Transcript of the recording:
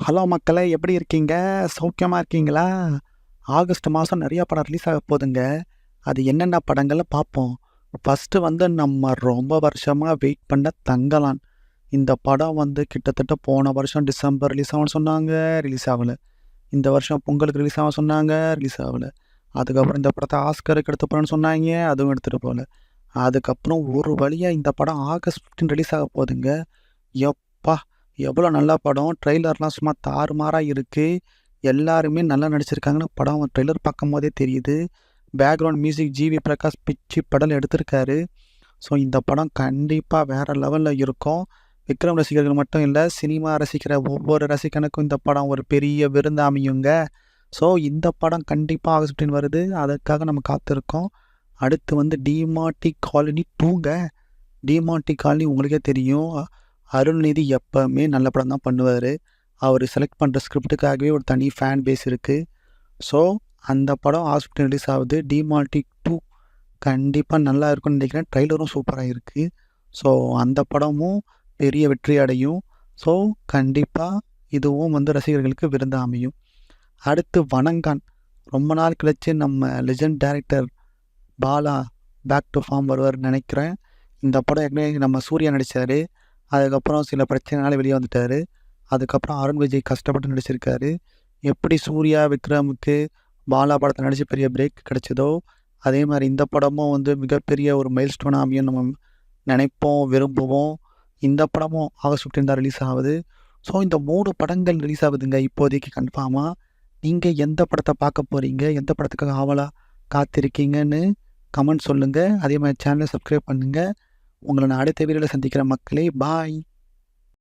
Hello மக்களே, எப்படி இருக்கீங்க? சௌக்கியமா இருக்கீங்களா? ஆகஸ்ட் மாதம் நிறையா படம் ரிலீஸ் ஆக போகுதுங்க. அது என்னென்ன படங்கள்னு பார்ப்போம். ஃபஸ்ட்டு வந்து நம்ம ரொம்ப வருஷமா வெயிட் பண்ண தங்கலான். இந்த படம் வந்து கிட்டத்தட்ட போன வருஷம் டிசம்பர் ரிலீஸ் ஆகும்னு சொன்னாங்க, ரிலீஸ் ஆகல. இந்த வருஷம் பொங்கலுக்கு ரிலீஸ் ஆகும்னு சொன்னாங்க, ரிலீஸ் ஆகல. அதுக்கப்புறம் இந்த படத்தை ஆஸ்கருக்கு எடுத்து போகிறேன்னு சொன்னாங்க, அதுவும் எடுத்துகிட்டு போகல. அதுக்கப்புறம் ஒரு வழியாக இந்த படம் ஆகஸ்ட் 15 ரிலீஸ் ஆக போகுதுங்க. யப்பா! எவ்வளோ நல்ல படம். ட்ரெய்லர்லாம் சும்மா தாறுமாறா இருக்கு. எல்லாருமே நல்லா நடிச்சிருக்காங்கன்னு படம் ட்ரெய்லர் பார்க்கும்போதே தெரியுது. பேக்ரவுண்ட் மியூசிக் ஜிவி பிரகாஷ் பிச்சி படல் எடுத்திருக்காரு. ஸோ இந்த படம் கண்டிப்பாக வேறு லெவலில் இருக்கும். விக்ரம் ரசிகர்கள் மட்டும் இல்லை, சினிமா ரசிக்கிற ஒவ்வொரு ரசிகனுக்கும் இந்த படம் ஒரு பெரிய விருந்து அமையுங்க. ஸோ இந்த படம் கண்டிப்பாக ஆகஸ்ட் 15 வருது. அதற்காக நம்ம காத்திருக்கோம். அடுத்து வந்து டிமார்டி காலனி 2ங்க. டிமார்டி காலனி உங்களுக்கே தெரியும். அருள்நிதி எப்பவுமே நல்ல படம் தான் பண்ணுவார். அவர் செலக்ட் பண்ணுற ஸ்கிரிப்டுக்காகவே ஒரு தனி ஃபேன் பேஸ் இருக்குது. ஸோ அந்த படம் ஆகஸ்ட் ரிலீஸ் ஆகுது. டிமார்டி 2 கண்டிப்பாக நல்லா இருக்கும்னு நினைக்கிறேன். ட்ரெய்லரும் சூப்பராக இருக்குது. ஸோ அந்த படமும் பெரிய வெற்றி அடையும். ஸோ கண்டிப்பாக இதுவும் வந்து ரசிகர்களுக்கு விருந்து அமையும். அடுத்து வணங்கான். ரொம்ப நாள் கழிச்சு நம்ம legend director Bala back to form வருவார்னு நினைக்கிறேன். இந்த படம் ஏற்கனவே நம்ம சூர்யா நடித்தார். அதுக்கப்புறம் சில பிரச்சனைனால வெளியே வந்துட்டார். அதுக்கப்புறம் அருண் விஜய் கஷ்டப்பட்டு நடிச்சிருக்காரு. எப்படி சூர்யா விக்ரமுக்கு பாலா படத்தை நடித்து பெரிய பிரேக் கிடைச்சதோ, அதே மாதிரி இந்த படமும் வந்து மிகப்பெரிய ஒரு மைல் ஸ்டோனாக அமையும் நம்ம நினைப்போம், விரும்புவோம். இந்த படமும் ஆகஸ்ட் 15 தான் ரிலீஸ் ஆகுது. ஸோ இந்த 3 படங்கள் ரிலீஸ் ஆகுதுங்க இப்போதைக்கு கன்ஃபார்மாக. நீங்கள் எந்த படத்தை பார்க்க போகிறீங்க, எந்த படத்துக்காக ஆவலாக காத்திருக்கீங்கன்னு கமெண்ட் சொல்லுங்கள். அதே மாதிரி சேனலை சப்ஸ்கிரைப் பண்ணுங்கள். உங்களை நான் அடுத்த வீடியோவில் சந்திக்கிற மக்களே, பாய்.